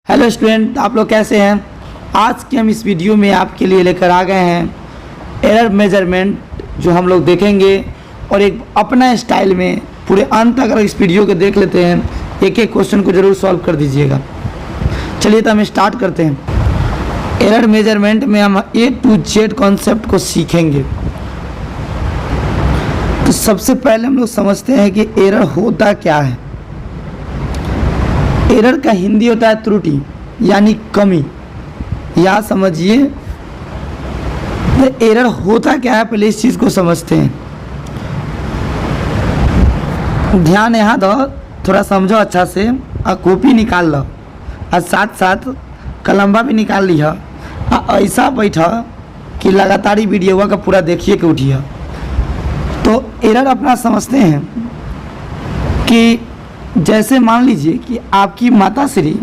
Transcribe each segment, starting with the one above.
Hello student, आप लोग कैसे हैं। आज के हम इस वीडियो में आपके लिए लेकर आ गए हैं एरर मेजरमेंट, जो हम लोग देखेंगे और एक अपना स्टाइल में पूरे अंत तक अगर इस वीडियो को देख लेते हैं एक एक क्वेश्चन को ज़रूर सॉल्व कर दीजिएगा। चलिए तो हम स्टार्ट करते हैं। एरर मेजरमेंट में हम A to Z कॉन्सेप्ट को सीखेंगे। तो सबसे पहले हम लोग समझते हैं कि एरर होता क्या है। एरर का हिंदी होता है त्रुटि यानी कमी। या समझिए एरर होता क्या है, पहले इस चीज़ को समझते हैं। ध्यान यहाँ दो, थोड़ा समझो अच्छा से। और कॉपी निकाल लो और साथ साथ कलम्बा भी निकाल लिया। ऐसा बैठा कि लगातार ही वीडियो का पूरा देखिए कि उठिए। तो एरर अपना समझते हैं कि जैसे मान लीजिए कि आपकी माताश्री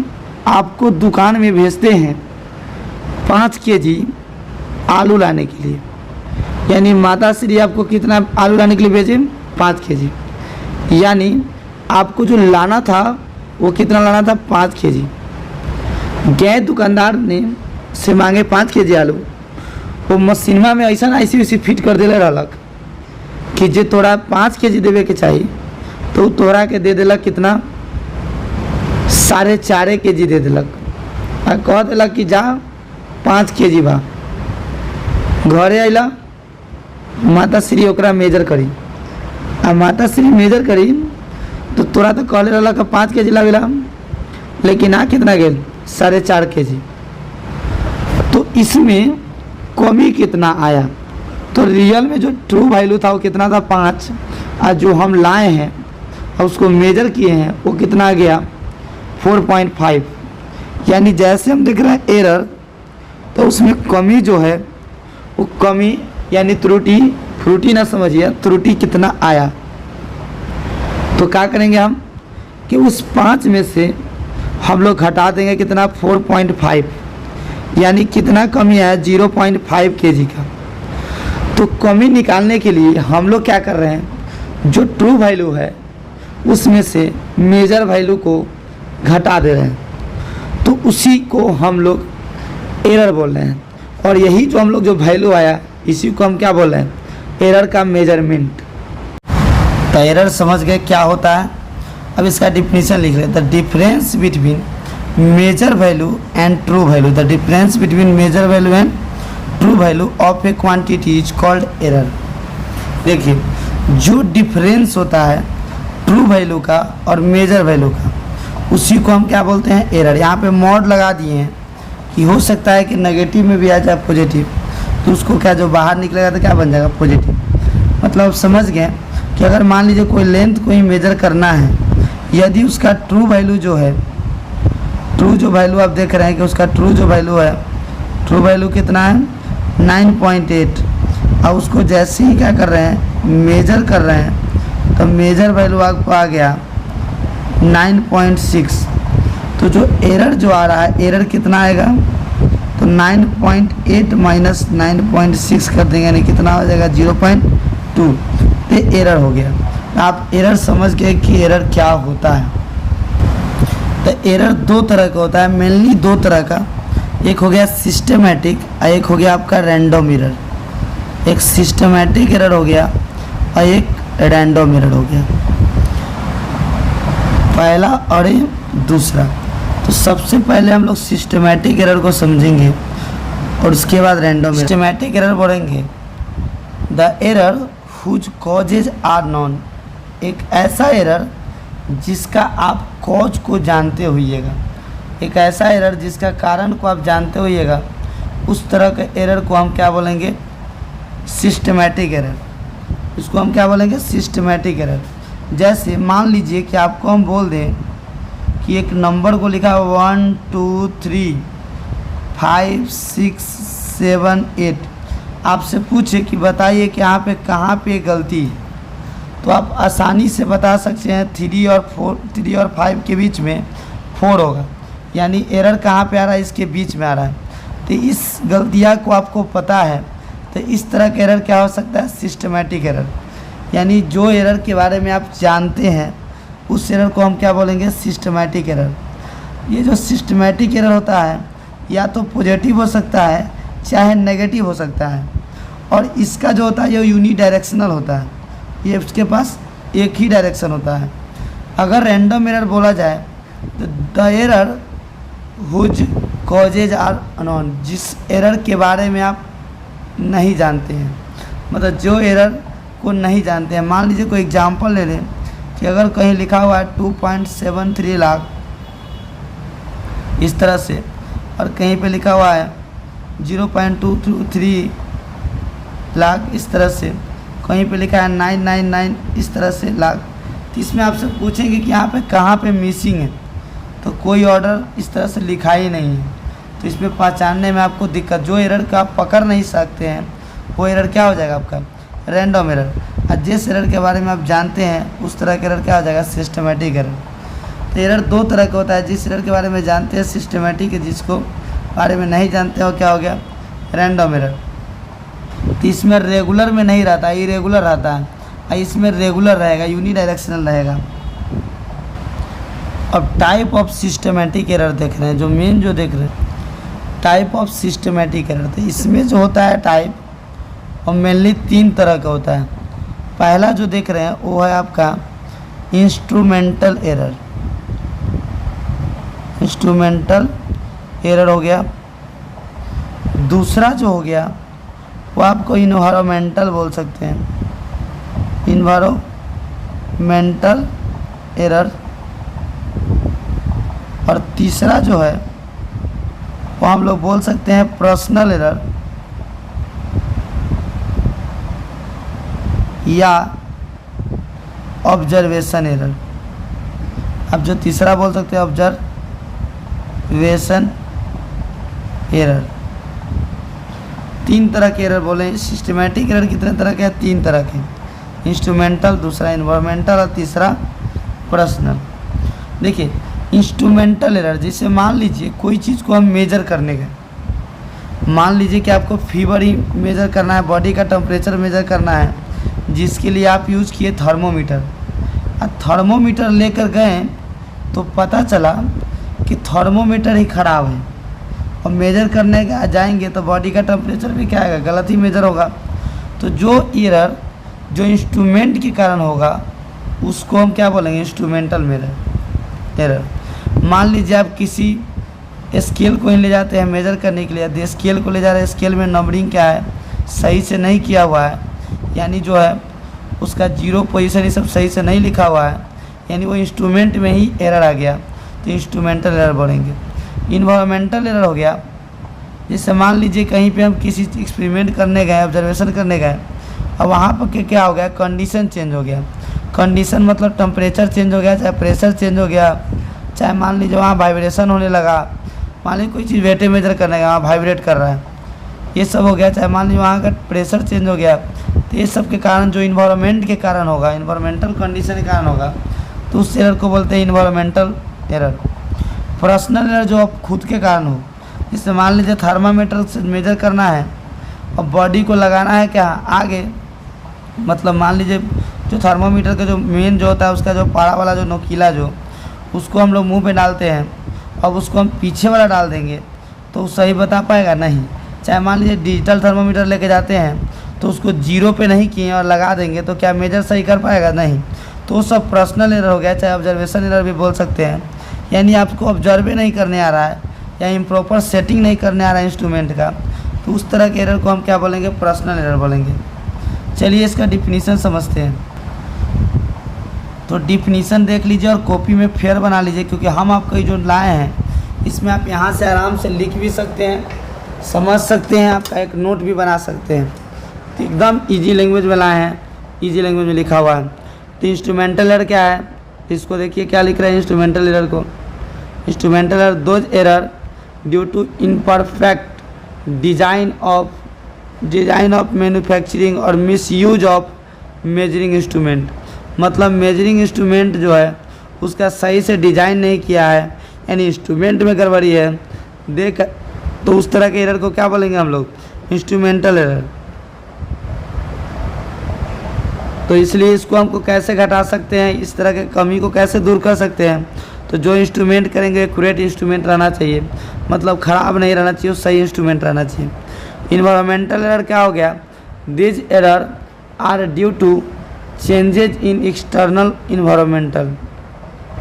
आपको दुकान में भेजते हैं 5 केजी आलू लाने के लिए। यानी माताश्री आपको कितना आलू लाने के लिए भेजे? 5 केजी। यानी आपको जो लाना था वो कितना लाना था? 5 केजी। गए दुकानदार ने से मांगे 5 केजी आलू। वो मशीनमा में ऐसा ऐसी फिट कर दिले रहलक कि जे तोरा 5 केजी देवे के चाहिए तो तोरा के दे दिलक कितना? 4.5 केजी दे दिलक। और कह दिलक कि जा 5 केजी बा। घरे अला माताश्री ओकरा मेजर करी। आ माताश्री मेजर करी तो तोरा तो कहले रहलक 5 केजी लावेला, लेकिन आ कितना गेल? 4.5 केजी। तो इसमें कमी कितना आया? तो रियल में जो ट्रू वैल्यू था वो कितना था? 5। और जो हम लाए हैं और उसको मेजर किए हैं वो कितना गया? 4.5। यानी जैसे हम देख रहे हैं एरर, तो उसमें कमी जो है वो कमी यानी त्रुटि ना समझिए, त्रुटि कितना आया। तो क्या करेंगे हम कि उस 5 में से हम लोग घटा देंगे कितना? 4.5। यानी कितना कमी आया? 0.5 केजी का। तो कमी निकालने के लिए हम लोग क्या कर रहे हैं, जो ट्रू वैल्यू है उसमें से मेजर वैल्यू को घटा दे रहे हैं। तो उसी को हम लोग एरर बोल रहे हैं। और यही जो हम लोग जो वैल्यू आया इसी को हम क्या बोल रहे हैं? एरर का मेजरमेंट। तो एरर समझ गए क्या होता है। अब इसका डिफिनीशन लिख रहे हैं। The difference between measure value and true value. The difference between measure value and true value of a quantity is called error. देखिए, जो डिफरेंस होता है ट्रू वैल्यू का और मेजर वैल्यू का, उसी को हम क्या बोलते हैं? एरर। यहाँ पे मॉड लगा दिए हैं कि हो सकता है कि नेगेटिव में भी आ जाए पॉजिटिव, तो उसको क्या जो बाहर निकलेगा तो क्या बन जाएगा? पॉजिटिव। मतलब समझ गए कि अगर मान लीजिए कोई लेंथ को ही मेजर करना है, यदि उसका ट्रू वैल्यू जो है, ट्रू जो वैल्यू आप देख रहे हैं कि उसका ट्रू जो वैल्यू है, ट्रू वैल्यू कितना है? 9.8। और उसको जैसे ही क्या कर रहे हैं? मेजर कर रहे हैं, तो मेजर वैल्यू आपको आ गया 9.6। तो जो एरर जो आ रहा है, एरर कितना आएगा? तो 9.8 माइनस 9.6 कर देंगे, यानी कितना हो जाएगा? 0.2। तो एरर हो गया। आप एरर समझ गए कि एरर क्या होता है। तो एरर 2 तरह का होता है, मेनली 2 तरह का। एक हो गया सिस्टमेटिक और एक हो गया आपका रैंडम एरर। एक सिस्टमेटिक एरर हो गया और एक रैंडम एरर हो गया, पहला और दूसरा। तो सबसे पहले हम लोग सिस्टमेटिक एरर को समझेंगे और उसके बाद रैंडम एरर। सिस्टमेटिक एरर बोलेंगे the error whose causes are known. एक ऐसा एरर जिसका आप कॉज को जानते होइएगा, एक ऐसा एरर जिसका कारण को आप जानते होइएगा, उस तरह के एरर को हम क्या बोलेंगे? Systematic error. इसको हम क्या बोलेंगे? Systematic error. जैसे मान लीजिए कि आपको हम बोल दें कि एक नंबर को लिखा 1 2 3 5 6 7 8। आपसे पूछे कि बताइए कि यहाँ पे कहाँ पे गलती है, तो आप आसानी से बता सकते हैं 3 और 5 के बीच में 4 होगा। यानी एरर कहाँ पे आ रहा है? इसके बीच में आ रहा है। तो इस गलतियाँ को आपको पता है, तो इस तरह का एरर क्या हो सकता है? Systematic error. यानी जो एरर के बारे में आप जानते हैं उस एरर को हम क्या बोलेंगे? Systematic error. ये जो सिस्टमेटिक एरर होता है या तो पॉजिटिव हो सकता है चाहे नेगेटिव हो सकता है, और इसका जो होता है ये यूनी डायरेक्शनल होता है, ये उसके पास एक ही डायरेक्शन होता है। अगर रैंडम एरर बोला जाए तो the error whose causes are unknown, जिस एरर के बारे में आप नहीं जानते हैं, मतलब जो एरर को नहीं जानते हैं। मान लीजिए कोई एग्जांपल ले लें कि अगर कहीं लिखा हुआ है 2.73 लाख इस तरह से, और कहीं पे लिखा हुआ है 0.223 लाख इस तरह से, कहीं पे लिखा है 999 इस तरह से लाख, तो इसमें आपसे पूछेंगे कि यहाँ पे कहाँ पे मिसिंग है, तो कोई ऑर्डर इस तरह से लिखा ही नहीं है। तो इसमें पहचानने में आपको दिक्कत, जो एरर का आप पकड़ नहीं सकते हैं वो एरर क्या हो जाएगा आपका, रैंडम एरर। और जिस एरर के बारे में आप जानते हैं उस तरह का एरर क्या हो जाएगा, सिस्टमेटिक एरर। तो एरर दो तरह का होता है, जिस एरर के बारे में जानते हैं सिस्टमेटिक है, जिसको बारे में नहीं जानते हो क्या हो गया, रैंडम एरर। तो इसमें रेगुलर में नहीं रहता, इरेगुलर रहता है, और इसमें रेगुलर रहेगा, यूनी डायरेक्शनल रहेगा। अब टाइप ऑफ सिस्टमेटिक एरर देख रहे हैं, जो मेन जो देख रहे हैं टाइप ऑफ सिस्टमेटिक एरर, तो इसमें जो होता है टाइप और मेनली 3 तरह का होता है। पहला जो देख रहे हैं वो है आपका इंस्ट्रूमेंटल एरर, इंस्ट्रूमेंटल एरर हो गया। दूसरा जो हो गया वो आपको इन्वायरमेंटल बोल सकते हैं, इन्वायरमेंटल एरर। और तीसरा जो है वो हम लोग बोल सकते हैं पर्सनल एरर या ऑब्जर्वेशन एरर। अब जो तीसरा बोल सकते हैं ऑब्जर्वेशन एरर। 3 तरह के एरर बोले। सिस्टमेटिक एरर कितने तरह के हैं, 3 तरह के, इंस्ट्रूमेंटल, दूसरा इन्वायरमेंटल और तीसरा पर्सनल। देखिए इंस्ट्रूमेंटल एरर, जैसे मान लीजिए कोई चीज़ को हम मेजर करने गए, मान लीजिए कि आपको फीवर ही मेजर करना है, बॉडी का टेम्परेचर मेजर करना है, जिसके लिए आप यूज़ किए थर्मोमीटर। और थर्मोमीटर लेकर गए तो पता चला कि थर्मोमीटर ही ख़राब है, और मेजर करने जाएंगे तो बॉडी का टेम्परेचर भी क्या आएगा, गलत ही मेजर होगा। तो जो एरर जो इंस्ट्रूमेंट के कारण होगा उसको हम क्या बोलेंगे, इंस्ट्रूमेंटल एरर। मान लीजिए आप किसी स्केल को ही ले जाते हैं मेजर करने के लिए, तो स्केल को ले जा रहे हैं, स्केल में नंबरिंग क्या है सही से नहीं किया हुआ है, यानी जो है उसका 0 पोजीशन ये सब सही से नहीं लिखा हुआ है, यानी वो इंस्ट्रूमेंट में ही एरर आ गया, तो इंस्ट्रूमेंटल एरर बोलेंगे। इन्वायरमेंटल एरर हो गया, जैसे मान लीजिए कहीं पे हम किसी एक्सपेरिमेंट करने गए, ऑब्जर्वेशन करने गए, और वहाँ पर क्या हो गया, कंडीशन चेंज हो गया। कंडीशन मतलब टेम्परेचर चेंज हो गया, चाहे प्रेशर चेंज हो गया, चाहे मान लीजिए वहाँ वाइब्रेशन होने लगा, मान लीजिए कोई चीज़ वेटे मेजर करने गया वहाँ वाइब्रेट कर रहा है, ये सब हो गया, चाहे मान लीजिए वहाँ का प्रेशर चेंज हो गया। तो ये सब के कारण जो इन्वायरमेंट के कारण होगा, इन्वायरमेंटल कंडीशन के कारण होगा, तो उस एरर को बोलते हैं इन्वायरमेंटल एरर। पर्सनल एरर जो आप खुद के कारण हो, जैसे मान लीजिए थर्मामीटर से मेजर करना है और बॉडी को लगाना है क्या आगे, मतलब मान लीजिए जो थर्मामीटर का जो मेन जो होता है उसका जो पारा वाला जो नोकीला जो, उसको हम लोग मुंह पे डालते हैं, अब उसको हम पीछे वाला डाल देंगे तो सही बता पाएगा नहीं। चाहे मान लीजिए डिजिटल थर्मामीटर लेके जाते हैं तो उसको 0 पे नहीं किए और लगा देंगे तो क्या मेजर सही कर पाएगा, नहीं। तो वो सब पर्सनल एरर हो गया, चाहे ऑब्जर्वेशन एरर भी बोल सकते हैं, यानी आपको ऑब्जर्वे नहीं करने आ रहा है या इम्प्रॉपर सेटिंग नहीं करने आ रहा है इंस्ट्रूमेंट का, तो उस तरह के एरर को हम क्या बोलेंगे, पर्सनल एरर बोलेंगे। चलिए इसका डिफिनीसन समझते हैं। तो डिफिनीसन देख लीजिए और कॉपी में फेयर बना लीजिए, क्योंकि हम आपको जो लाए हैं इसमें आप यहाँ से आराम से लिख भी सकते हैं, समझ सकते हैं, आपका एक नोट भी बना सकते हैं। तो एकदम इजी लैंग्वेज में लाए हैं, इजी लैंग्वेज में लिखा हुआ है। तो इंस्ट्रूमेंटल एरर क्या है, इसको देखिए क्या लिख रहे हैं इंस्ट्रूमेंटल एरर को। Instrumental error those error due to imperfect design of manufacturing और मिसयूज ऑफ मेजरिंग इंस्ट्रूमेंट, मतलब मेजरिंग इंस्ट्रूमेंट जो है उसका सही से डिजाइन नहीं किया है, यानी इंस्ट्रूमेंट में गड़बड़ी है देख, तो उस तरह के एरर को क्या बोलेंगे हम लोग, इंस्ट्रूमेंटल एरर। तो इसलिए इसको हमको कैसे घटा सकते हैं, इस तरह के कमी को कैसे दूर कर सकते हैं, तो जो इंस्ट्रूमेंट करेंगे एक्यूरेट इंस्ट्रूमेंट रहना चाहिए, मतलब ख़राब नहीं रहना चाहिए, सही इंस्ट्रूमेंट रहना चाहिए। इन्वायरमेंटल एरर क्या हो गया? This error are due to changes in external environmental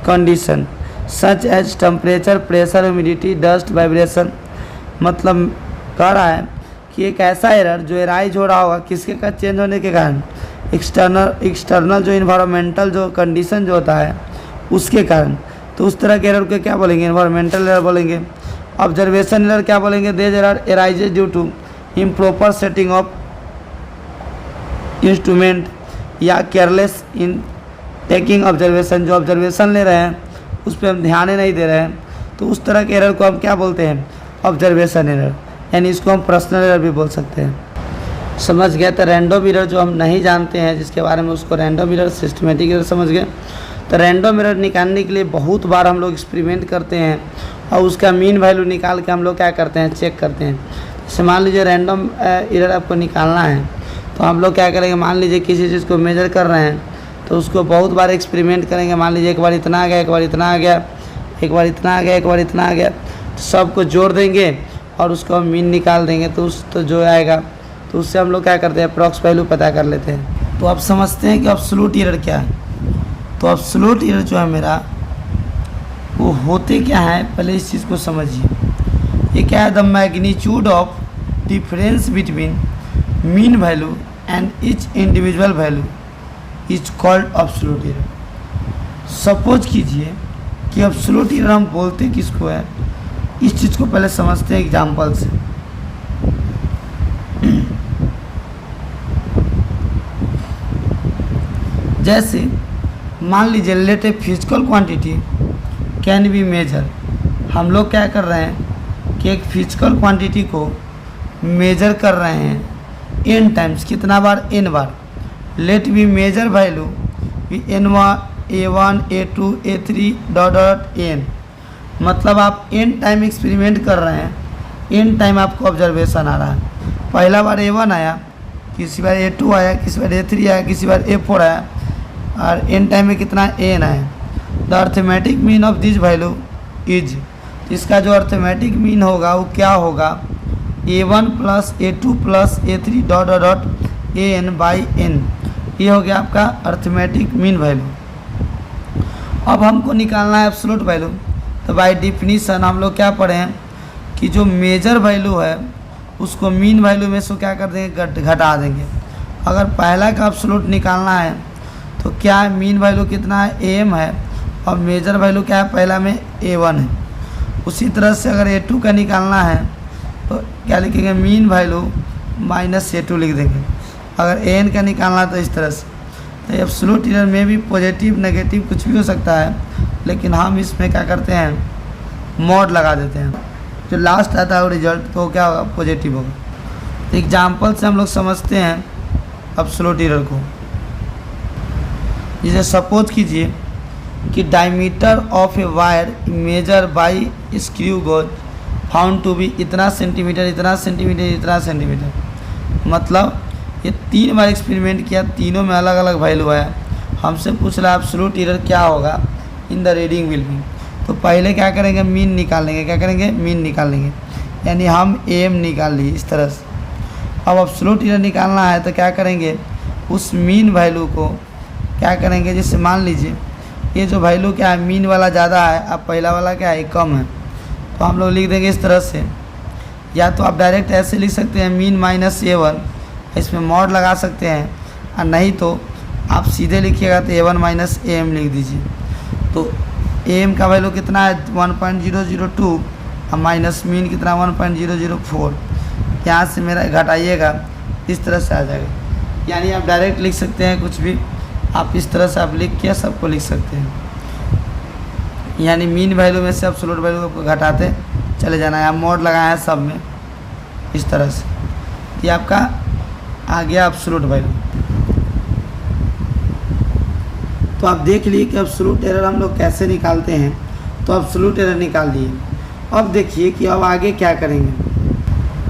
condition such as temperature, pressure, humidity, dust, vibration. मतलब कह रहा है कि एक ऐसा एरर जो एराइज हो रहा होगा किसके का चेंज होने के कारण, एक्सटर्नल जो इन्वायरमेंटल जो कंडीशन जो होता है उसके कारण। तो उस तरह के एरर को क्या बोलेंगे? इन्वायरमेंटल एरर बोलेंगे। ऑब्जर्वेशन एरर क्या बोलेंगे? This error arises due to improper setting of instrument या केयरलेस इन टेकिंग ऑब्जर्वेशन। जो ऑब्जर्वेशन ले रहे हैं उस पर हम ध्यान ही नहीं दे रहे हैं, तो उस तरह के एरर को हम क्या बोलते हैं? ऑब्जर्वेशन एरर, यानी इसको हम पर्सनल एरर भी बोल सकते हैं। समझ गए? तो रैंडम एरर जो हम नहीं जानते हैं जिसके बारे में, उसको रैंडम एरर, सिस्टमेटिक एरर समझ गए। तो रैंडम एरर निकालने के लिए बहुत बार हम लोग एक्सपेरिमेंट करते हैं और उसका मीन वैल्यू निकाल के हम लोग क्या करते हैं? चेक करते हैं। जैसे मान लीजिए रैंडम एरर आपको निकालना है, तो हम लोग क्या करेंगे? मान लीजिए किसी चीज़ को मेजर कर रहे हैं तो उसको बहुत बार एक्सपेरिमेंट करेंगे। मान लीजिए एक बार इतना आ गया, एक बार इतना आ गया, एक बार इतना आ गया, एक बार इतना आ गया, तो सबको जोड़ देंगे और उसको हम मीन निकाल देंगे। तो जो आएगा तो उससे हम लोग क्या करते हैं? अप्रॉक्स वैल्यू पता कर लेते हैं। तो आप समझते हैं कि एब्सोल्यूट एरर क्या है। तो एब्सोल्यूट एरर जो है मेरा, वो होते क्या है, पहले इस चीज़ को समझिए। ये क्या है? The magnitude of difference between mean value and each individual value is called absolute error. Suppose कीजिए कि एब्सोल्यूट एरर हम बोलते किसको है, इस चीज़ को पहले समझते हैं एग्जाम्पल से। जैसे मान लीजिए let a physical quantity can be measure. हम लोग क्या कर रहे हैं कि एक फिजिकल क्वांटिटी को मेजर कर रहे हैं n टाइम्स, कितना बार? n बार। Let be measure value be n1, a1, a2, a3 dot n। मतलब आप n टाइम एक्सपेरिमेंट कर रहे हैं, n टाइम आपको ऑब्जर्वेशन आ रहा है। पहला बार a1 आया, किसी बार a2 आया, किसी बार a3 आया, किसी बार a4 आया, और n टाइम में कितना n आया। The arithmetic mean of this value is, इसका जो अर्थमेटिक मीन होगा वो क्या होगा? a1 plus a2 plus a3 dot dot an by n। ये हो गया आपका अर्थमेटिक मीन वैल्यू। अब हमको निकालना है एब्सोल्यूट वैल्यू। तो बाय डिफिनीशन हम लोग क्या पढ़े हैं कि जो मेजर वैल्यू है उसको मीन वैल्यू में से क्या कर देंगे? घटा देंगे। अगर पहला का एब्सोल्यूट निकालना है तो क्या है? मीन वैल्यू कितना है? am है, और मेजर वैल्यू क्या है? पहला में a1 है। उसी तरह से अगर a2 का निकालना है तो क्या लिखेंगे? मीन वैल्यू माइनस a2 लिख देंगे। अगर an का निकालना है तो इस तरह से। तो एब्सोल्यूट एरर में भी पॉजिटिव नेगेटिव कुछ भी हो सकता है, लेकिन हम इसमें क्या करते हैं? मॉड लगा देते हैं। जो लास्ट आता है रिजल्ट तो क्या होगा? पॉजिटिव होगा। तो एग्जाम्पल से हम लोग समझते हैं एब्सोल्यूट एरर को। जैसे सपोज कीजिए कि diameter of a wire measure by screw gauge found to be इतना सेंटीमीटर, इतना सेंटीमीटर, इतना सेंटीमीटर। मतलब ये 3 बार एक्सपेरिमेंट किया, तीनों में अलग अलग वैल्यू आया। हमसे पूछ रहा है एब्सोल्यूट एरर क्या होगा in the reading will be. तो पहले क्या करेंगे? मीन निकाल लेंगे। क्या करेंगे? मीन निकाल लेंगे, यानी हम am निकाल लिए इस तरह से। अब एब्सोल्यूट एरर निकालना है तो क्या करेंगे? उस मीन वैल्यू को क्या करेंगे? जैसे मान लीजिए ये जो वैल्यू क्या है, मीन वाला ज़्यादा है, अब पहला वाला क्या है? कम है। तो हम लोग लिख देंगे इस तरह से। या तो आप डायरेक्ट ऐसे लिख सकते हैं मीन माइनस a1, इसमें मॉड लगा सकते हैं, और नहीं तो आप सीधे लिखिएगा तो a1 माइनस am लिख दीजिए। तो am का वैल्यू कितना है? 1.002, और माइनस मीन कितना? 1.004। यहाँ से मेरा घटाइएगा, इस तरह से आ जाएगा। यानी आप डायरेक्ट लिख सकते हैं कुछ भी, आप इस तरह से आप लिख के सबको लिख सकते हैं। यानी मीन वैल्यू में से एब्सोल्यूट वैल्यू को घटाते चले जाना है। आप मोड लगाए हैं सब में इस तरह से, ये आपका आ गया एब्सोल्यूट वैल्यू। तो आप देख लिए कि एब्सोल्यूट एरर हम लोग कैसे निकालते हैं। तो एब्सोल्यूट एरर निकाल दिए। अब देखिए कि अब आगे क्या करेंगे।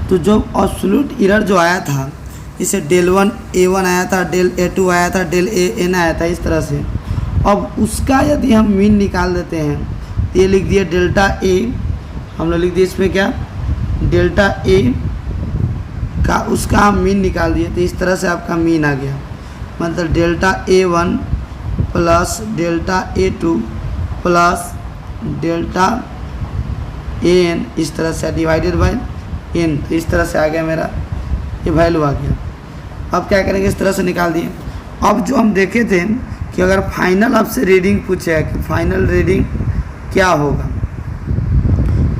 तो जो एब्सोल्यूट एरर जो आया था, जैसे डेल 1 a1 आया था, डेल a2 आया था, डेल an आया था, इस तरह से। अब उसका यदि हम मीन निकाल देते हैं ये लिख दिया डेल्टा ए, हम लोग लिख दिए इसमें क्या, डेल्टा ए का उसका हम मीन निकाल दिए। तो इस तरह से आपका मीन आ गया, मतलब delta A1 plus delta A2 plus delta AN, इस तरह से डिवाइडेड बाय n। तो इस तरह से आ गया मेरा ये वैल्यू आ गया। अब क्या करेंगे, इस तरह से निकाल दिए। अब जो हम देखे थे कि अगर फाइनल आपसे रीडिंग पूछे कि फाइनल रीडिंग क्या होगा,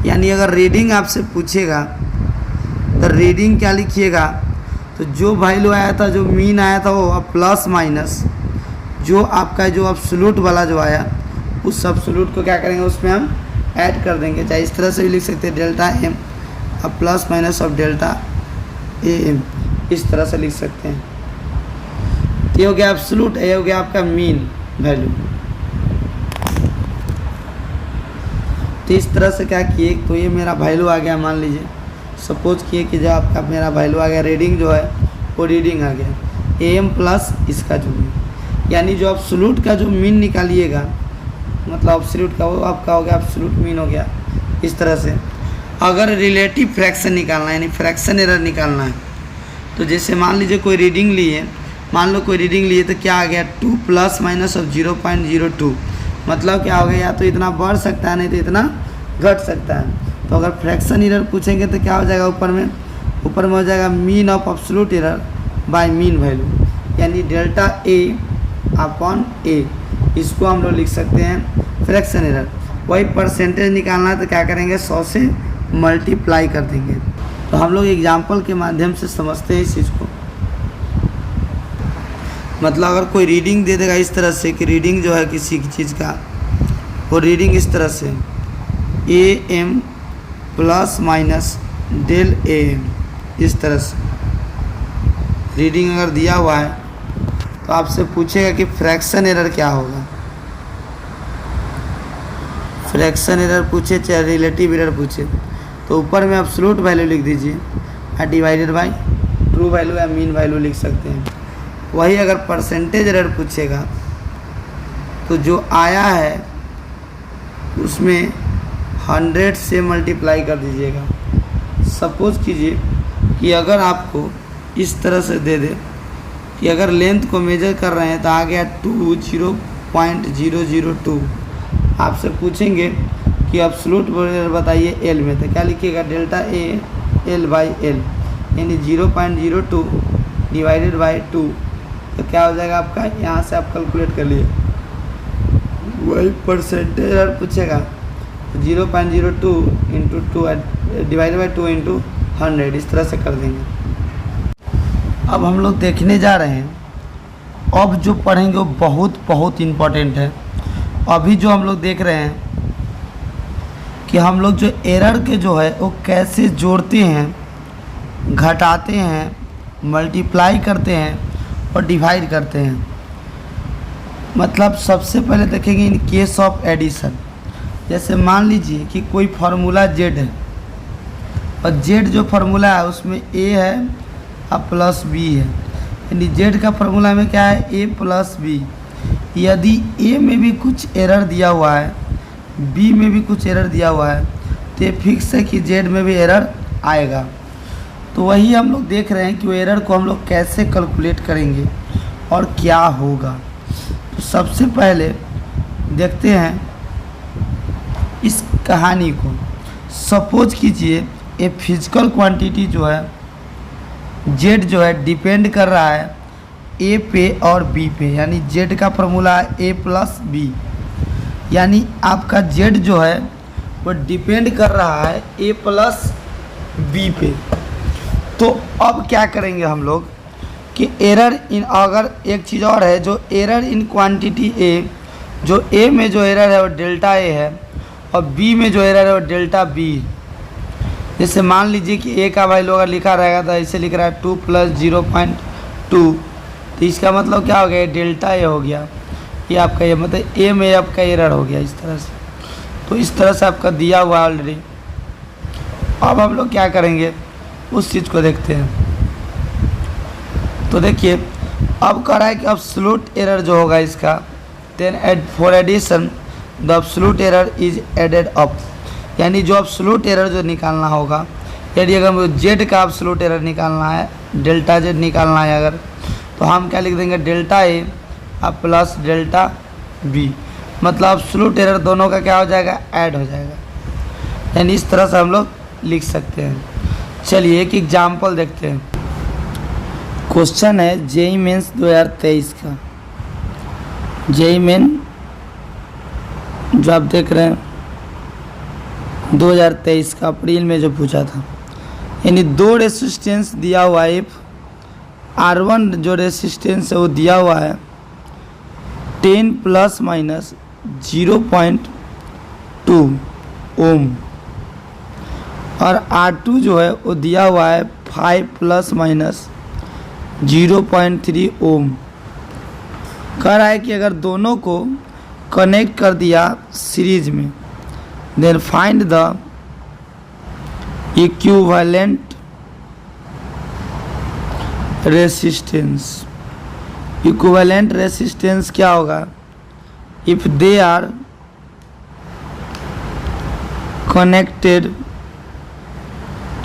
यानी अगर रीडिंग आपसे पूछेगा तो रीडिंग क्या लिखिएगा, तो जो वैल्यू आया था, जो मीन आया था वो प्लस माइनस जो आपका जो एब्सोल्यूट वाला जो आया, उस एब्सोल्यूट को क्या करेंगे, उसमें हम ऐड कर देंगे। चाहे इस तरह से भी लिख सकते हैं, डेल्टा एम अब plus minus of delta A M, इस तरह से लिख सकते हैं। ये हो गया एब्सोल्यूट, ये हो गया आपका मीन वैल्यू। तो इस तरह से क्या किए, तो ये मेरा वैल्यू आ गया, मान लीजिए सपोज किए कि जो आपका मेरा वैल्यू आ गया, रीडिंग जो है वो रीडिंग आ गया ए एम प्लस इसका जो मीन, यानी जो एब्सोल्यूट का जो मीन निकालिएगा, मतलब एब्सोल्यूट का वो आपका हो गया एब्सोल्यूट मीन हो गया। इस तरह से अगर रिलेटिव फ्रैक्शन निकालना है, यानी फ्रैक्शन एरर निकालना है, तो जैसे मान लीजिए कोई रीडिंग लिए, मान लो कोई रीडिंग लिए, तो क्या आ गया 2 प्लस माइनस ऑफ 0.02, मतलब क्या हो गया, या तो इतना बढ़ सकता है नहीं तो इतना घट सकता है। तो अगर फ्रैक्शन एरर पूछेंगे तो क्या हो जाएगा, ऊपर में हो जाएगा mean of absolute error bye mean value, यानी डेल्टा ए अपॉन ए, इसको हम लोग लिख सकते हैं फ्रैक्शन एरर। वही परसेंटेज निकालना है तो क्या करेंगे, 100 से मल्टीप्लाई कर देंगे। तो हम लोग एग्जाम्पल के माध्यम से समझते हैं इस चीज़ को। मतलब अगर कोई रीडिंग दे देगा इस तरह से कि रीडिंग जो है किसी की चीज़ का, वो रीडिंग इस तरह से A M plus minus del A M, इस तरह से रीडिंग अगर दिया हुआ है, तो आपसे पूछेगा कि फ्रैक्शन एरर क्या होगा। फ्रैक्शन एरर पूछे चाहे रिलेटिव एरर पूछे, तो ऊपर में एब्सोल्यूट वैल्यू लिख दीजिए और डिवाइडेड बाय ट्रू वैल्यू या मीन वैल्यू लिख सकते हैं। वही अगर परसेंटेज एरर पूछेगा, तो जो आया है उसमें 100 से मल्टीप्लाई कर दीजिएगा। सपोज कीजिए कि अगर आपको इस तरह से दे दे कि अगर लेंथ को मेजर कर रहे हैं तो आ गया 0.002, आपसे पूछेंगे कि एब्सोल्यूट वैल्यू बताइए एल में, तो क्या लिखिएगा, delta A L by L, यानी 0.02 डिवाइडेड बाई 2, तो क्या हो जाएगा आपका, यहाँ से आप कैलकुलेट कर लिए। वही परसेंटेज एरर पूछेगा, 0.02 इंटू 2 डिवाइडेड बाई 2 इंटू 100, इस तरह से कर देंगे। अब हम लोग देखने जा रहे हैं, अब जो पढ़ेंगे वो बहुत बहुत इम्पोर्टेंट है। अभी जो हम लोग देख रहे हैं कि हम लोग जो एरर के जो है वो कैसे जोड़ते हैं, घटाते हैं, मल्टीप्लाई करते हैं और डिवाइड करते हैं। मतलब सबसे पहले देखेंगे इन केस ऑफ एडिशन। जैसे मान लीजिए कि कोई फार्मूला जेड है और जेड जो फार्मूला है उसमें ए है और प्लस बी है, यानी जेड का फार्मूला में क्या है, ए प्लस बी। यदि ए में भी कुछ एरर दिया हुआ है, बी में भी कुछ एरर दिया हुआ है, तो ये फिक्स है कि जेड में भी एरर आएगा। तो वही हम लोग देख रहे हैं कि वो एरर को हम लोग कैसे कैलकुलेट करेंगे और क्या होगा। तो सबसे पहले देखते हैं इस कहानी को। सपोज कीजिए ए फिजिकल क्वांटिटी जो है जेड जो है डिपेंड कर रहा है ए पे और बी पे, यानी जेड का फॉर्मूला है ए प्लस बी, यानी आपका जेड जो है वो डिपेंड कर रहा है ए प्लस बी पे। तो अब क्या करेंगे हम लोग कि एरर इन, अगर एक चीज़ और है, जो एरर इन क्वांटिटी ए, जो ए में जो एरर है वो डेल्टा ए है और बी में जो एरर है वो डेल्टा बी। जैसे मान लीजिए कि ए का वैल्यू अगर लिखा रहेगा तो ऐसे लिख रहा है 2 प्लस 0.2, तो इसका मतलब क्या हो गया, डेल्टा ए हो गया। ये आपका ये मतलब ए में आपका एरर हो गया इस तरह से। तो इस तरह से आपका दिया हुआ ऑलरेडी। अब हम लोग क्या करेंगे उस चीज़ को देखते हैं। तो देखिए अब कह रहा है कि एब्सोल्यूट एरर जो होगा इसका, then for addition the absolute error is added up, यानी जो एब्सोल्यूट एरर जो निकालना होगा, यदि अगर जेड का एब्सोल्यूट एरर निकालना है, डेल्टा जेड निकालना है अगर, तो हम क्या लिख देंगे delta A plus delta B, मतलब एब्सोल्यूट एरर दोनों का क्या हो जाएगा, ऐड हो जाएगा। यानी इस तरह से हम लोग लिख सकते हैं। चलिए एक एग्जाम्पल देखते हैं। क्वेश्चन है जेईई मेंस 2023 का, जेईई मेन जो आप देख रहे हैं 2023 का अप्रैल में जो पूछा था, यानी दो रेसिस्टेंस दिया हुआ है। R1 जो रेसिस्टेंस है वो दिया हुआ है 10 प्लस माइनस 0.2 ओम, और R2 जो है वो दिया हुआ है 5 प्लस माइनस 0.3 ओम। कह रहा है कि अगर दोनों को कनेक्ट कर दिया सीरीज में, then find the equivalent resistance. Equivalent resistance क्या होगा, if they are connected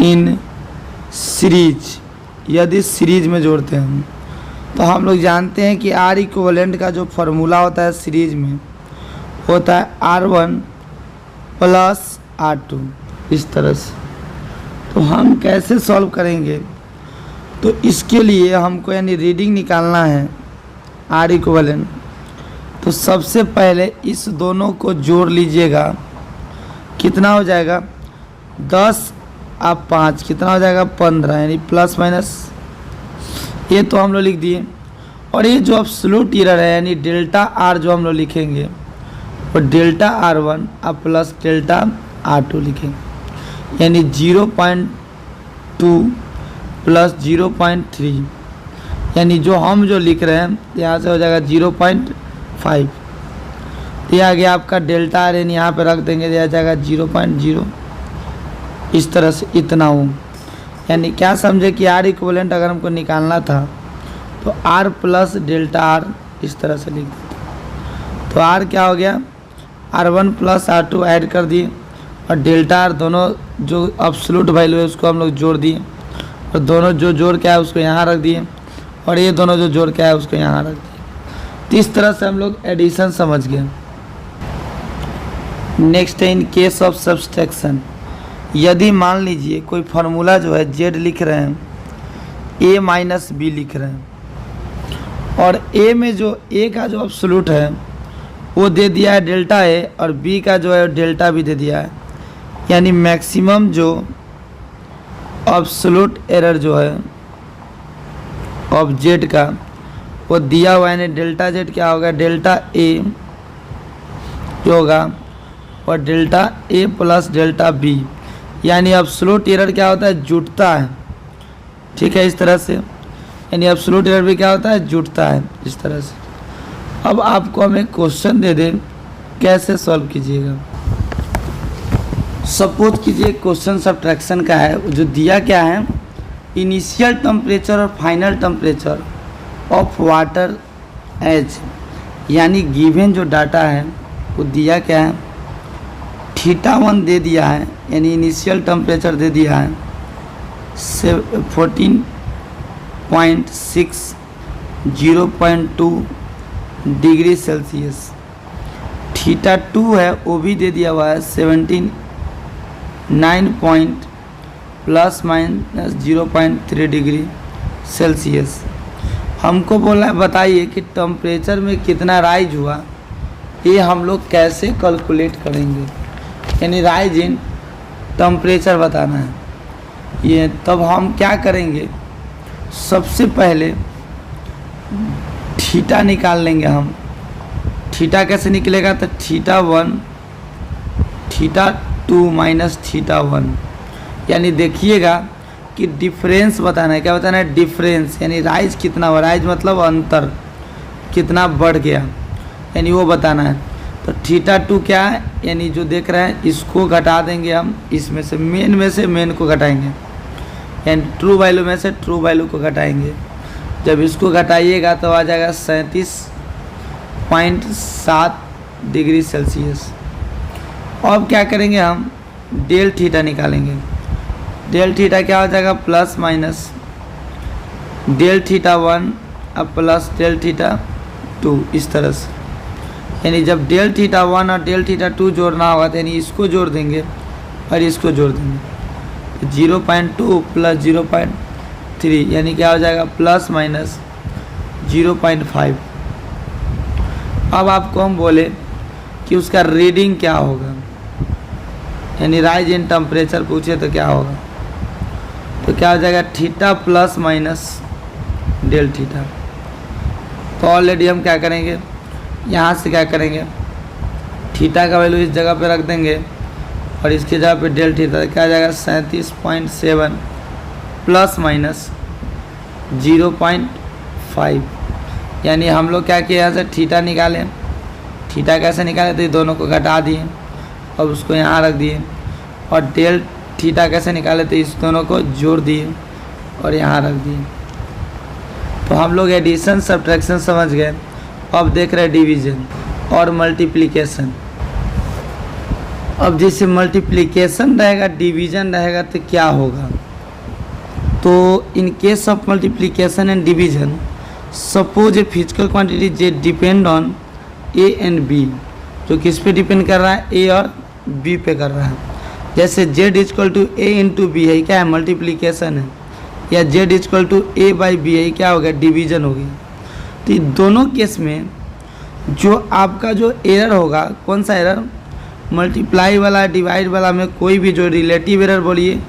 in series, यदि सीरीज में जोड़ते हैं हम, तो हम लोग जानते हैं कि आर इक्विवेलेंट का जो फॉर्मूला होता है सीरीज में होता है R1 प्लस R2, इस तरह से। तो हम कैसे सॉल्व करेंगे, तो इसके लिए हमको यानी रीडिंग निकालना है आर इक्विवेलेंट। तो सबसे पहले इस दोनों को जोड़ लीजिएगा, कितना हो जाएगा 10 और 5 कितना हो जाएगा 15, यानी प्लस माइनस, ये तो हम लोग लिख दिए। और ये जो एब्सोल्यूट एरर है यानी डेल्टा आर जो हम लोग लिखेंगे वो डेल्टा R1 और प्लस डेल्टा R2 लिखेंगे, यानी 0.2 प्लस 0.3, यानी जो हम जो लिख रहे हैं यहाँ से हो जाएगा 0.5। तो ये आ गया आपका डेल्टा आर, यानी यहाँ पे रख देंगे, दिया जाएगा 0.0, इस तरह से इतना हो। यानी क्या समझे कि आर इक्विवेलेंट अगर हमको निकालना था तो आर प्लस डेल्टा आर इस तरह से लिख देते। तो आर क्या हो गया, R1 प्लस R2 ऐड कर दिए, और डेल्टा आर दोनों जो एब्सोल्यूट वैल्यू है उसको हम लोग जोड़ दिए, और दोनों जो जोड़ के आए उसको यहाँ रख दिए, और ये दोनों जो जोड़ के आए उसको यहाँ रख दिए। तो इस तरह से हम लोग एडिशन समझ गए। नेक्स्ट है इन केस ऑफ सब्सट्रैक्शन। यदि मान लीजिए कोई फार्मूला जो है जेड लिख रहे हैं, ए माइनस बी लिख रहे हैं, और ए में जो ए का जो एब्सोल्यूट है वो दे दिया है डेल्टा ए, और बी का जो है डेल्टा भी दे दिया है, यानी मैक्सिमम जो एब्सोल्यूट एरर जो है ऑफ जेड का वो दिया हुआ है, यानी डेल्टा जेड क्या होगा, डेल्टा ए जो होगा और delta A plus delta B, यानी एब्सोल्यूट एरर क्या होता है, जुटता है। ठीक है, इस तरह से, यानी एब्सोल्यूट एरर भी क्या होता है, जुटता है इस तरह से। अब आपको हम एक क्वेश्चन दे दें, कैसे सॉल्व कीजिएगा। सपोज कीजिए क्वेश्चन सब्ट्रैक्शन का है, जो दिया क्या है, इनिशियल टेम्परेचर और final temperature of water as, यानी गिवन जो डाटा है वो दिया क्या है, θ1 दे दिया है, यानी इनिशियल टेम्परेचर दे दिया है 14.6 0.2 डिग्री सेल्सियस। θ2 है वो भी दे दिया हुआ है 9 point plus minus 0.3 degree Celsius. हमको बोला है बताइए कि टेम्परेचर में कितना राइज हुआ, ये हम लोग कैसे कैलकुलेट करेंगे, यानी राइज इन टेम्परेचर बताना है ये। तब हम क्या करेंगे, सबसे पहले थीटा निकाल लेंगे हम। थीटा कैसे निकलेगा, तो θ1 θ2 माइनस θ1, यानी देखिएगा कि डिफरेंस बताना है। क्या बताना है, डिफरेंस, यानी राइज कितना हुआ, राइज मतलब अंतर कितना बढ़ गया, यानी वो बताना है। तो θ2 क्या है, यानी जो देख रहे हैं इसको घटा देंगे हम, इसमें से मेन को घटाएंगे, यानी ट्रू वैल्यू में से ट्रू वैल्यू को घटाएंगे। जब इसको घटाइएगा तो आ जाएगा 37.7 डिग्री सेल्सियस। अब क्या करेंगे हम, डेल थीटा निकालेंगे। डेल थीटा क्या हो जाएगा, प्लस माइनस डेल थीटा 1 अब प्लस डेल थीटा 2, इस तरह से। यानी जब डेल थीटा 1 और डेल थीटा 2 जोड़ना होगा तो यानी इसको जोड़ देंगे और इसको जोड़ देंगे, तो 0.2 प्लस 0.3 यानी क्या हो जाएगा, प्लस माइनस 0.5। अब आपको हम बोले कि उसका रीडिंग क्या होगा, यानी राइज इन टेम्परेचर पूछे तो क्या होगा, तो क्या हो जाएगा, theta plus minus del theta. तो ऑलरेडी हम क्या करेंगे, यहाँ से क्या करेंगे, थीटा का वैल्यू इस जगह पे रख देंगे और इसकी जगह पे डेल थीटा क्या आ जाएगा, 37.7 प्लस माइनस 0.5। यानी हम लोग क्या किए, यहाँ से थीटा निकालें। थीटा कैसे निकाले, तो ये दोनों को घटा दिए और उसको यहाँ रख दिए, और डेल थीटा कैसे निकाले, तो इस दोनों को जोड़ दिए और यहाँ रख दिए। तो हम लोग एडिशन सब्ट्रैक्शन समझ गए। अब देख रहे हैं डिवीजन और मल्टीप्लिकेशन। अब जैसे मल्टीप्लिकेशन रहेगा, डिवीजन रहेगा, तो क्या होगा, तो in case of multiplication and division suppose a physical quantity Z depend on A and B, जो किस पे डिपेंड कर रहा है, ए और बी पे कर रहा है। जैसे Z is equal to A into B है, क्या है, मल्टीप्लिकेशन है, या Z is equal to A by B है, क्या हो गया, डिवीजन हो गया। तो दोनों केस में जो आपका जो एरर होगा, कौन सा एरर, मल्टीप्लाई वाला डिवाइड वाला में कोई भी जो रिलेटिव एरर बोलिए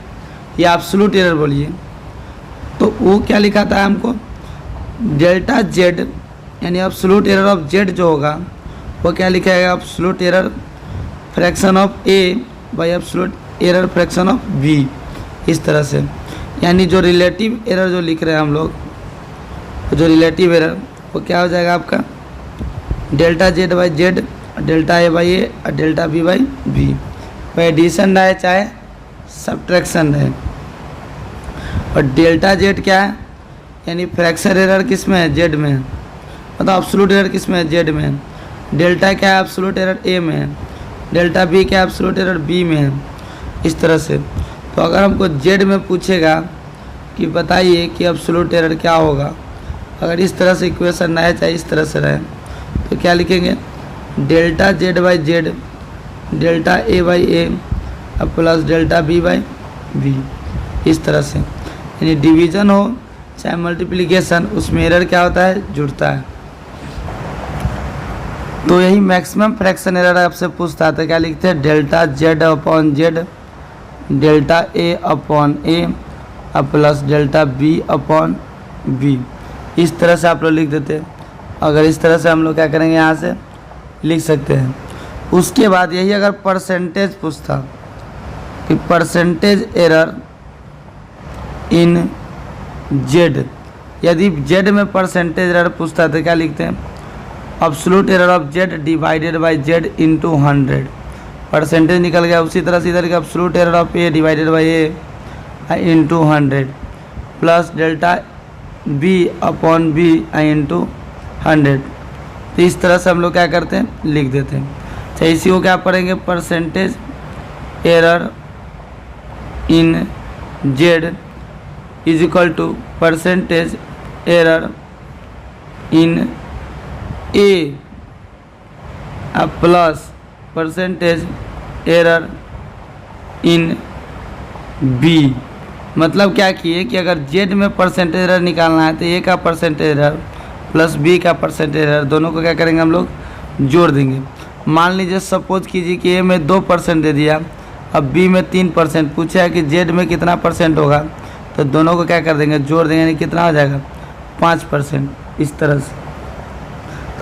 या एब्सोल्यूट एरर बोलिए, तो वो क्या लिखाता है हमको, डेल्टा जेड यानी एब्सोल्यूट एरर ऑफ जेड जो होगा वो क्या लिखाएगा, absolute error fraction of A by absolute error fraction of B, इस तरह से। यानी जो रिलेटिव एरर जो लिख रहे हैं हम लोग, जो रिलेटिव एरर वो क्या हो जाएगा आपका, delta Z by Z, delta A by A और डेल्टा बी बाई बी। वह एडिशन रहे चाहे सब्ट्रैक्शन रहे। और डेल्टा जेड क्या है, यानी फ्रैक्शन एरर किस में है, जेड में है, मतलब एब्सोल्यूट एरर किस में है, जेड में है। डेल्टा क्या है, एब्सोल्यूट एरर ए में है। डेल्टा बी क्या है, एब्सोल्यूट एरर बी में है, इस तरह से। तो अगर हमको जेड में पूछेगा कि बताइए कि एब्सोल्यूट एरर क्या होगा, अगर इस तरह से इक्वेशन रहे चाहे इस तरह से रहे, तो क्या लिखेंगे, delta Z by Z, delta A by A और plus delta B by B, इस तरह से। यानी डिवीज़न हो चाहे मल्टीप्लिकेशन, उसमें एरर क्या होता है, जुड़ता है। तो यही मैक्सिमम फ्रैक्शन एरर आपसे पूछता है, तो क्या लिखते हैं, delta Z upon Z, delta A upon A और plus delta B upon B, इस तरह से आप लोग लिख देते हैं। अगर इस तरह से हम लोग क्या करेंगे, यहाँ से लिख सकते हैं। उसके बाद यही अगर परसेंटेज पूछता कि परसेंटेज एरर इन जेड, यदि जेड में परसेंटेज एरर पूछता है तो क्या लिखते हैं, absolute error of Z divided by Z into 100। Percentage निकल गया। उसी तरह से इधर का absolute error of A divided by A into 100 plus delta B upon B into 100। तो इस तरह से हम लोग क्या करते हैं, लिख देते हैं। अच्छा, इसी को क्या पढ़ेंगे, percentage error in Z is equal to percentage error in A plus percentage error in B. मतलब क्या किए कि अगर जेड में परसेंटेज एरर निकालना है तो ए का परसेंटेज एरर प्लस बी का परसेंटेज एरर दोनों को क्या करेंगे, हम लोग जोड़ देंगे। मान लीजिए सपोज कीजिए कि ए में 2% दे दिया, अब बी में 3% पूछा है कि जेड में कितना परसेंट होगा, तो दोनों को क्या कर देंगे, जोड़ देंगे, यानी कितना हो जाएगा 5%, इस तरह से।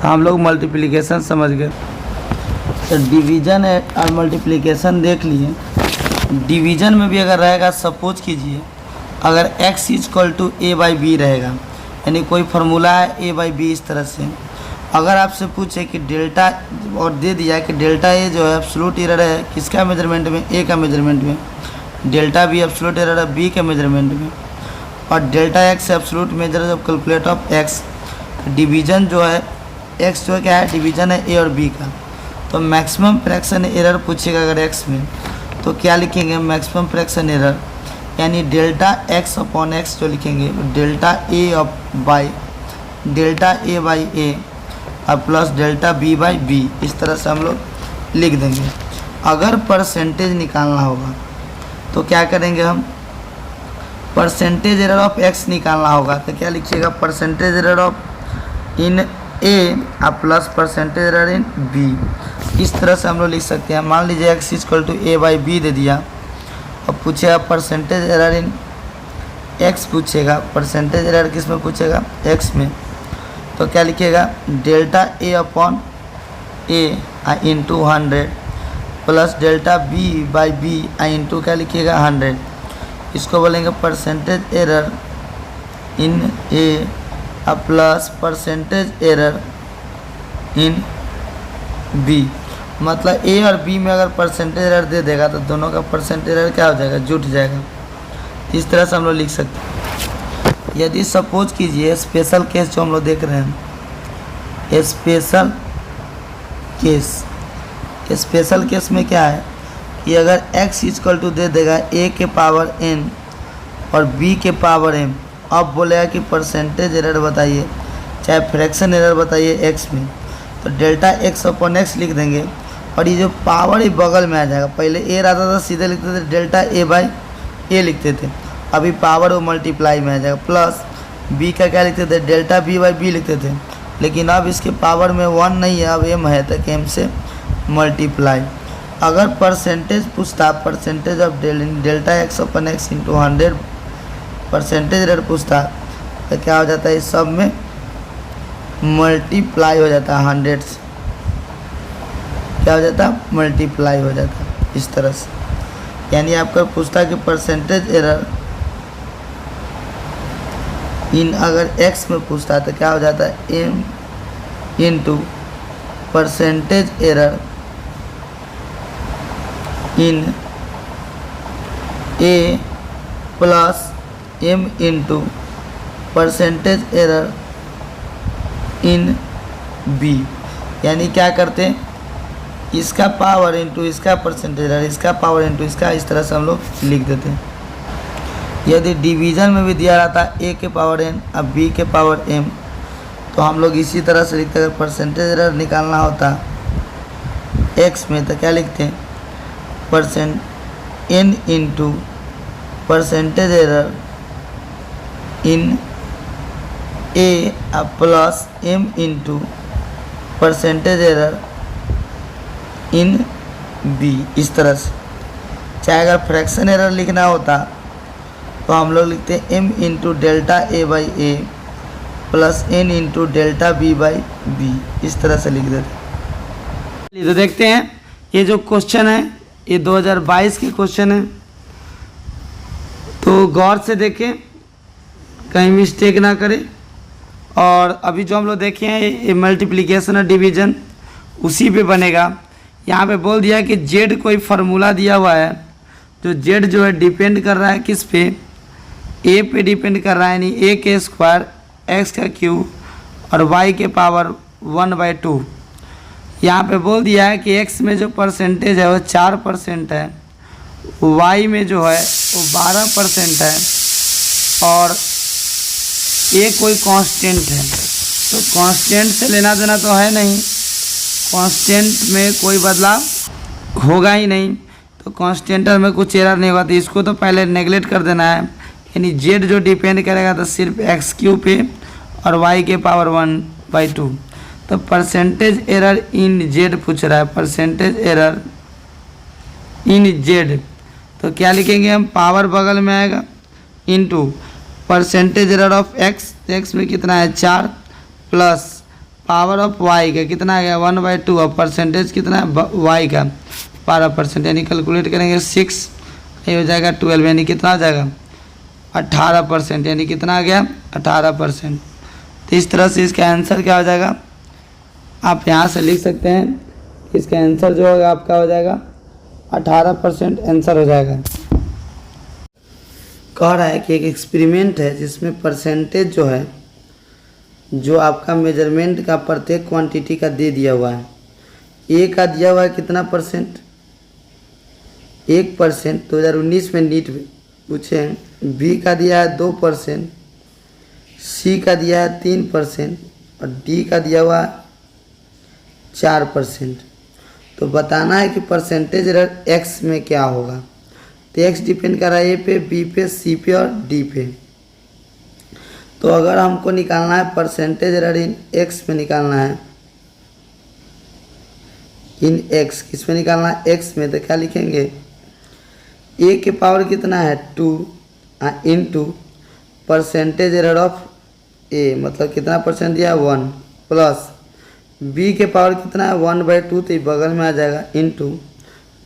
तो हम लोग मल्टीप्लिकेशन समझ गए। तो डिवीज़न और मल्टीप्लिकेशन देख लिए। डिवीज़न में भी अगर रहेगा, सपोज कीजिए अगर x equal to A by B रहेगा, यानी कोई फार्मूला है ए बाई बी, इस तरह से अगर आपसे पूछे कि डेल्टा, और दे दिया कि डेल्टा ए जो है एब्सोल्यूट एरर है किसका मेजरमेंट में, ए का मेजरमेंट में, डेल्टा बी एब्सोल्यूट एरर है बी के मेजरमेंट में, और delta x absolute measure of calculate of x. Division जो है एक्स जो है क्या है, डिवीज़न है ए और बी का, तो मैक्सिमम फ्रैक्शन एरर पूछेगा अगर एक्स में तो क्या लिखेंगे, मैक्सिमम फ्रैक्शन एरर यानी डेल्टा एक्स अपॉन एक्स जो लिखेंगे डेल्टा ए बाई ए और plus delta B by B, इस तरह से हम लोग लिख देंगे। अगर परसेंटेज निकालना होगा तो क्या करेंगे हम, परसेंटेज एरर ऑफ एक्स निकालना होगा तो क्या लिखिएगा, percentage error of in A और plus percentage error in B, इस तरह से हम लोग लिख सकते हैं। मान लीजिए X equal to A by B दे दिया और पूछेगा परसेंटेज एरर इन एक्स पूछेगा, परसेंटेज एरर किस में पूछेगा, एक्स में, तो क्या लिखिएगा delta A upon A into 100 plus delta B by B into क्या लिखिएगा 100, इसको बोलेंगे percentage error in A plus percentage error in B. मतलब ए और बी में अगर परसेंटेज एरर दे देगा तो दोनों का परसेंटेज एरर क्या हो जाएगा, जुट जाएगा। इस तरह से हम लोग लिख सकते हैं। यदि सपोज कीजिए स्पेशल केस जो हम लोग देख रहे हैं, स्पेशल केस में क्या है कि अगर x इक्वल टू दे देगा a के पावर n और b के पावर m, अब बोलेगा कि परसेंटेज एरर बताइए चाहे फ्रैक्शन एरर बताइए x में, तो डेल्टा x अपॉन एक्स लिख देंगे और ये जो पावर ही बगल में आ जाएगा। पहले a रहता था सीधे लिखते थे डेल्टा a बाई a लिखते थे, अभी पावर वो मल्टीप्लाई में आ जाएगा, प्लस b का क्या लिखते थे डेल्टा b बाई b लिखते थे, लेकिन अब इसके पावर में 1 नहीं है, अब m है तो m से मल्टीप्लाई। अगर परसेंटेज पूछता, percentage of delta x upon x into 100 percentage error पूछता तो क्या हो जाता है, इस सब में मल्टीप्लाई हो जाता है 100 से, क्या हो जाता है मल्टीप्लाई हो जाता है इस तरह से। यानी आपका पूछता कि परसेंटेज एरर इन अगर x में पूछता तो क्या हो जाता है m into percentage error in a plus m into percentage error in b। यानी क्या करते हैं, इसका पावर इंटू इसका परसेंटेज एरर, इसका पावर इंटू इसका, इस तरह से हम लोग लिख देते हैं। यदि डिवीज़न में भी दिया रहता a के पावर n अब b के पावर m तो हम लोग इसी तरह से लिखते हैं। अगर परसेंटेज एरर निकालना होता x में तो क्या लिखते हैं, percent n into percentage error in a plus m into percentage error in b, इस तरह से। चाहे अगर फ्रैक्शन एरर लिखना होता तो हम लोग लिखते हैं m into delta a by A plus n into delta b by b, इस तरह से लिख देते। तो देखते हैं ये जो क्वेश्चन है ये 2022 के क्वेश्चन है, तो गौर से देखें कहीं मिस्टेक ना करें। और अभी जो हम लोग देखे हैं ये मल्टीप्लिकेशन और डिवीज़न उसी पे बनेगा। यहाँ पे बोल दिया कि जेड कोई फार्मूला दिया हुआ है, जो जेड जो है डिपेंड कर रहा है किस पे, ए पे डिपेंड कर रहा है, यानी ए के स्क्वायर एक्स का क्यूब और वाई के पावर 1/2। यहाँ पे बोल दिया है कि एक्स में जो परसेंटेज है वो 4% है, वाई में जो है वो 12% है और ए कोई कांस्टेंट है। तो कांस्टेंट से लेना देना तो है नहीं, कांस्टेंट में कोई बदलाव होगा ही नहीं, तो कांस्टेंटर में कुछ एरर नहीं होगा, तो इसको तो पहले नेगलेक्ट कर देना है। यानी जेड जो डिपेंड करेगा तो सिर्फ एक्स क्यूब पे और वाई के पावर 1/2। तो परसेंटेज एरर इन जेड पूछ रहा है, परसेंटेज एरर इन जेड, तो क्या लिखेंगे हम, पावर बगल में आएगा into percentage error of x, x में कितना है 4 प्लस पावर ऑफ वाई का कितना आ गया 1/2 और परसेंटेज कितना है वाई का 12%, यानी कैलकुलेट करेंगे 6 ये हो जाएगा 12, यानी कितना आ जाएगा 18%, यानी कितना आ गया 18%। तो इस तरह से इसका आंसर क्या हो जाएगा, आप यहाँ से लिख सकते हैं, इसका आंसर जो होगा आपका हो जाएगा 18% आंसर हो जाएगा। कह रहा है कि एक एक्सपेरिमेंट है जिसमें परसेंटेज जो है, जो आपका मेजरमेंट का प्रत्येक क्वांटिटी का दे दिया हुआ है, ए का दिया हुआ है कितना परसेंट, 1%, 2019 में नीट में पूछे हैं। बी का दिया है 2%, सी का दिया है 3% और डी का दिया हुआ है 4%। तो बताना है कि परसेंटेज एरर एक्स में क्या होगा। तो एक्स डिपेंड कर रहा है ए पे, बी पे, सी पे और डी पे। तो अगर हमको निकालना है परसेंटेज एरर इन एक्स में निकालना है, इन एक्स किस में निकालना है, एक्स में, तो क्या लिखेंगे, ए के पावर कितना है 2 इंटू परसेंटेज एरर ऑफ ए, मतलब कितना परसेंट दिया है 1, प्लस बी के पावर कितना है 1/2, तो ये बगल में आ जाएगा, इंटू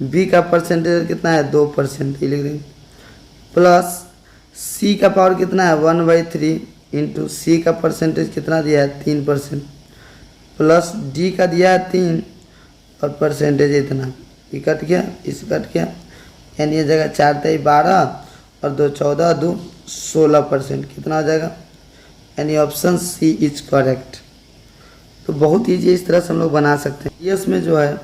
बी का परसेंटेज कितना है 2%, ये लिख देंगे, प्लस सी का पावर कितना है 1/3 इंटू सी का परसेंटेज कितना दिया है 3%, प्लस डी का दिया है 3 और परसेंटेज इतना, ये कट गया, इस कट गया, यानी ये जगह 4 3 12 और 2 14 2 16%, कितना हो जाएगा, यानी ऑप्शन सी इज करेक्ट। तो बहुत ईजी, इस तरह से हम लोग बना सकते हैं। रेडियस में जो है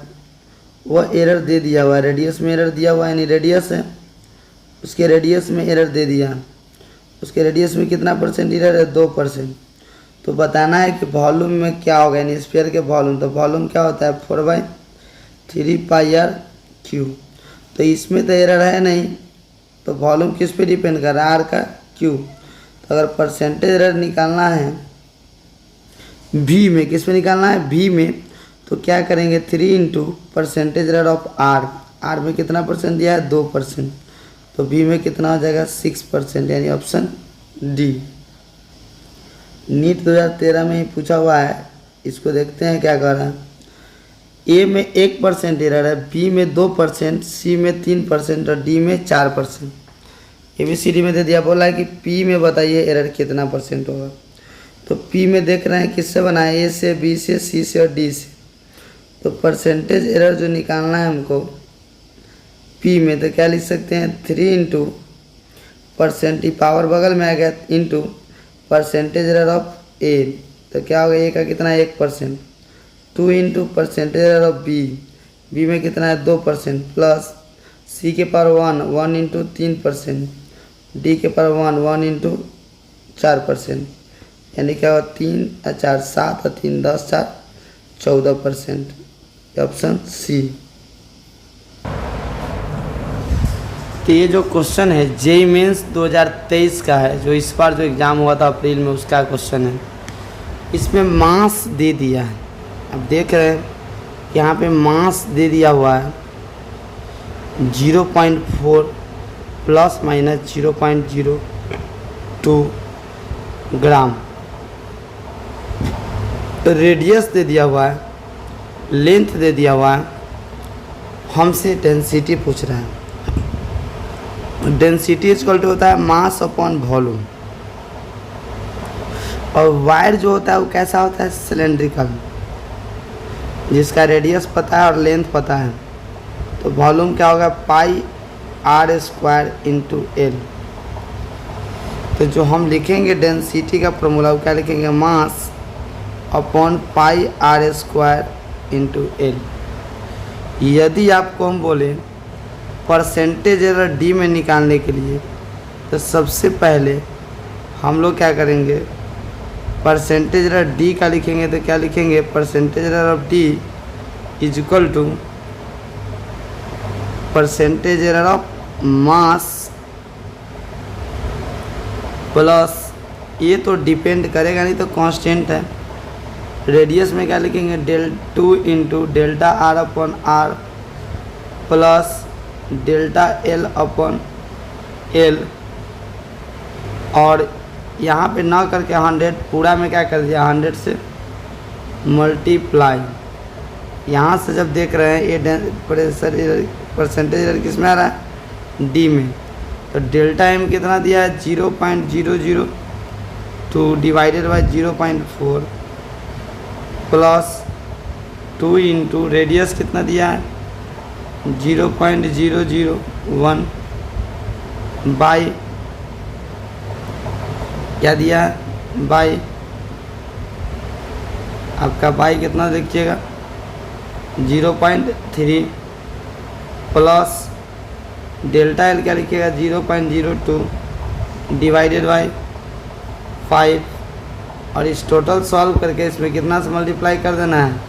वह एरर दे दिया हुआ है, रेडियस में एरर दिया हुआ है, यानी रेडियस है, उसके रेडियस में एरर दे दिया, उसके रेडियस में कितना परसेंट एरर है 2%। तो बताना है कि वॉल्यूम में क्या होगा, यानी स्फीयर के वॉल्यूम। तो वॉल्यूम क्या होता है 4/3πr²। तो इसमें तो एरर है नहीं, तो वॉल्यूम किस पे डिपेंड कर रहा है, आर का क्यू। तो अगर परसेंटेज एरर निकालना है भी में, किस में निकालना है भी में, तो क्या करेंगे 3 into percentage error of R, R में कितना परसेंट दिया है 2%, तो बी में कितना हो जाएगा 6%, यानी ऑप्शन डी। नीट 2013 में ही पूछा हुआ है, इसको देखते हैं क्या कर रहा है। ए में 1% एरर है, बी में 2%, सी में 3% और डी में 4%। ABCD में दे दिया, बोला है कि पी में बताइए एरर कितना परसेंट होगा। तो पी में देख रहे हैं किससे बना है, ए से, बी से, सी से और डी से। तो परसेंटेज एरर जो निकालना है हमको पी में, तो क्या लिख सकते हैं 3 इंटू परसेंट, पावर बगल में आ गया, into percentage error of A, तो क्या होगा ए का कितना है 1%, 2 into percentage error of B, B में कितना है 2%, प्लस सी के पावर 1 इंटू 3%, डी के पावर 1 इंटू 4%, यानी क्या होगा 3 और 4 7 और 3 10 4 14%, ऑप्शन सी। तो ये जो क्वेश्चन है जेईई मेंस 2023 का है, जो इस बार जो एग्ज़ाम हुआ था अप्रैल में, उसका क्वेश्चन है। इसमें मास दे दिया है, अब देख रहे हैं यहाँ पे मास दे दिया हुआ है 0.4 प्लस माइनस 0.02 ग्राम। तो रेडियस दे दिया हुआ है, लेंथ दे दिया हुआ है, हमसे डेंसिटी पूछ रहा है। डेंसिटी इक्वल टू होता है मास अपॉन वॉल्यूम, और वायर जो होता है वो कैसा होता है सिलेंड्रिकल, जिसका रेडियस पता है और लेंथ पता है। तो वॉल्यूम क्या होगा πr² इंटू एल। तो जो हम लिखेंगे डेंसिटी का फॉर्मूला, वो क्या लिखेंगे mass upon πr² into L. यदि आपको हम बोले परसेंटेज एरर डी में निकालने के लिए, तो सबसे पहले हम लोग क्या करेंगे, परसेंटेज एरर डी का लिखेंगे। तो क्या लिखेंगे percentage error of D is equal to percentage error of mass plus, ये तो डिपेंड करेगा नहीं, तो कांस्टेंट है। रेडियस में क्या लिखेंगे 2 into delta R upon R plus delta L upon L, और यहाँ पे ना करके 100 पूरा में क्या कर दिया 100 से मल्टीप्लाई। यहाँ से जब देख रहे हैं ये प्रेशर परसेंटेज एरर किस में आ रहा है डी में, तो डेल्टा एम कितना दिया है 0.002 divided by 0.4 plus 2 into radius कितना दिया है 0.001 बाई क्या दिया है बाई, आपका बाई कितना देखिएगा 0.3 प्लस डेल्टा एल क्या लिखिएगा 0.02 डिवाइडेड बाई 5, और इस टोटल सॉल्व करके इसमें कितना से मल्टीप्लाई कर देना है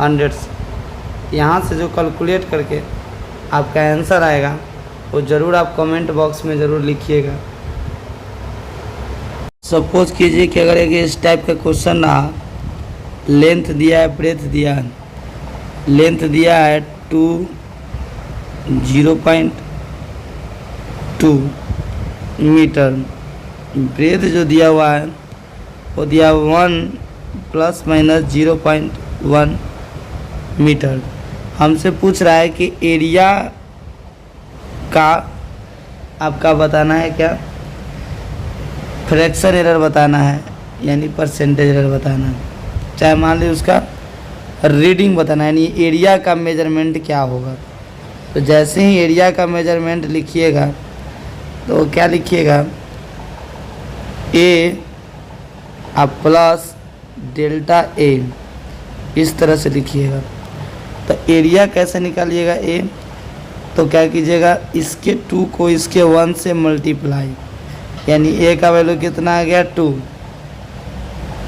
100 से। यहाँ से जो कैलकुलेट करके आपका आंसर आएगा वो ज़रूर आप कमेंट बॉक्स में ज़रूर लिखिएगा। सपोज कीजिए कि अगर एक इस टाइप का क्वेश्चन रहा, लेंथ दिया है, ब्रेथ दिया है, लेंथ दिया है 0.2 मीटर, ब्रेथ जो दिया हुआ है वो दिया 1 प्लस माइनस 0.1 मीटर। हमसे पूछ रहा है कि एरिया का आपका बताना है, क्या फ्रैक्शन एरर बताना है, यानी परसेंटेज एरर बताना है, चाहे मान लीजिए उसका रीडिंग बताना है, यानी एरिया का मेजरमेंट क्या होगा। तो जैसे ही एरिया का मेजरमेंट लिखिएगा तो क्या लिखिएगा, ए आप प्लस डेल्टा ए, इस तरह से लिखिएगा। तो एरिया कैसे निकालिएगा ए, तो क्या कीजिएगा, इसके 2 को इसके 1 से मल्टीप्लाई, यानी ए का वैल्यू कितना आ गया 2,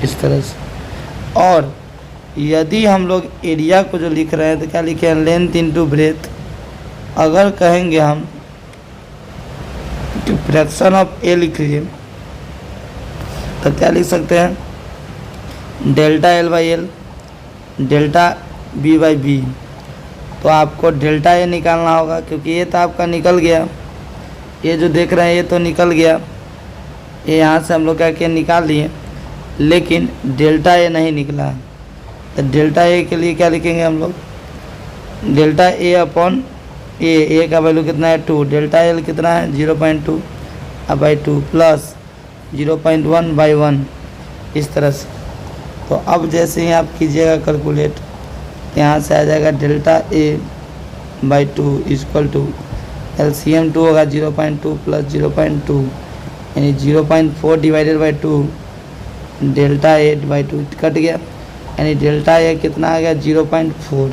इस तरह से। और यदि हम लोग एरिया को जो लिख रहे हैं तो क्या लिखे हैं, लेंथ इंटू ब्रेथ। अगर कहेंगे हम कि फ्रैक्शन ऑफ ए लिख लीजिए तो क्या लिख सकते हैं, delta L by L, delta B by B. तो आपको डेल्टा ए निकालना होगा, क्योंकि ये तो आपका निकल गया, ये जो देख रहे हैं ये तो निकल गया, ये यहाँ से हम लोग क्या किया, निकाल लिए, लेकिन डेल्टा ए नहीं निकला। तो डेल्टा ए के लिए क्या लिखेंगे हम लोग, डेल्टा ए अपॉन ए का वैल्यू कितना है 2, डेल्टा एल कितना है 0.2 अब बाई 2 प्लस 0.1 बाई 1, इस तरह से। तो अब जैसे ही आप कीजिएगा कैलकुलेट, यहाँ से आ जाएगा delta A by 2 equal to LCM 2 होगा 0.2 प्लस 0.2, यानी 0.4 divided by 2, delta A by 2 cut गया, यानी डेल्टा ए कितना आ गया 0.4।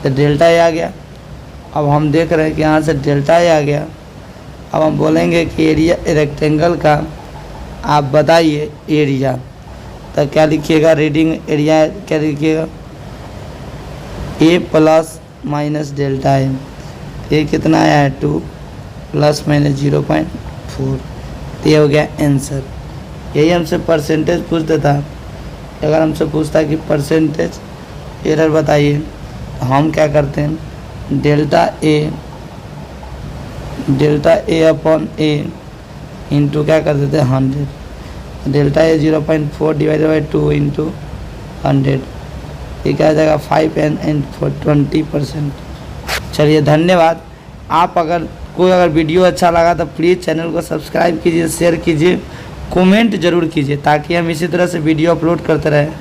तो डेल्टा ए आ गया। अब हम देख रहे हैं कि यहाँ से डेल्टा ए आ गया। अब हम बोलेंगे कि एरिया रेक्टेंगल का आप बताइए एरिया, तो क्या लिखिएगा, रीडिंग एरिया क्या लिखिएगा, ए प्लस माइनस डेल्टा ए, ये कितना आया है 2 प्लस माइनस 0.4, तो ये हो गया आंसर। यही हमसे परसेंटेज पूछ देता, अगर हमसे पूछता कि परसेंटेज एरर बताइए, तो हम क्या करते हैं, delta A upon A into क्या कर देते हैं 100, delta A 0.4 divided by 2 into 100, ये क्या आ जाएगा 5 and 20%। चलिए धन्यवाद। आप अगर वीडियो अच्छा लगा तो प्लीज़ चैनल को सब्सक्राइब कीजिए, शेयर कीजिए, कमेंट ज़रूर कीजिए, ताकि हम इसी तरह से वीडियो अपलोड करते रहें।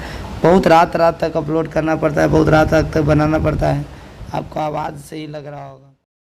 बहुत रात तक अपलोड करना पड़ता है, बहुत रात तक बनाना पड़ता है, आपको आवाज़ से ही लग रहा होगा।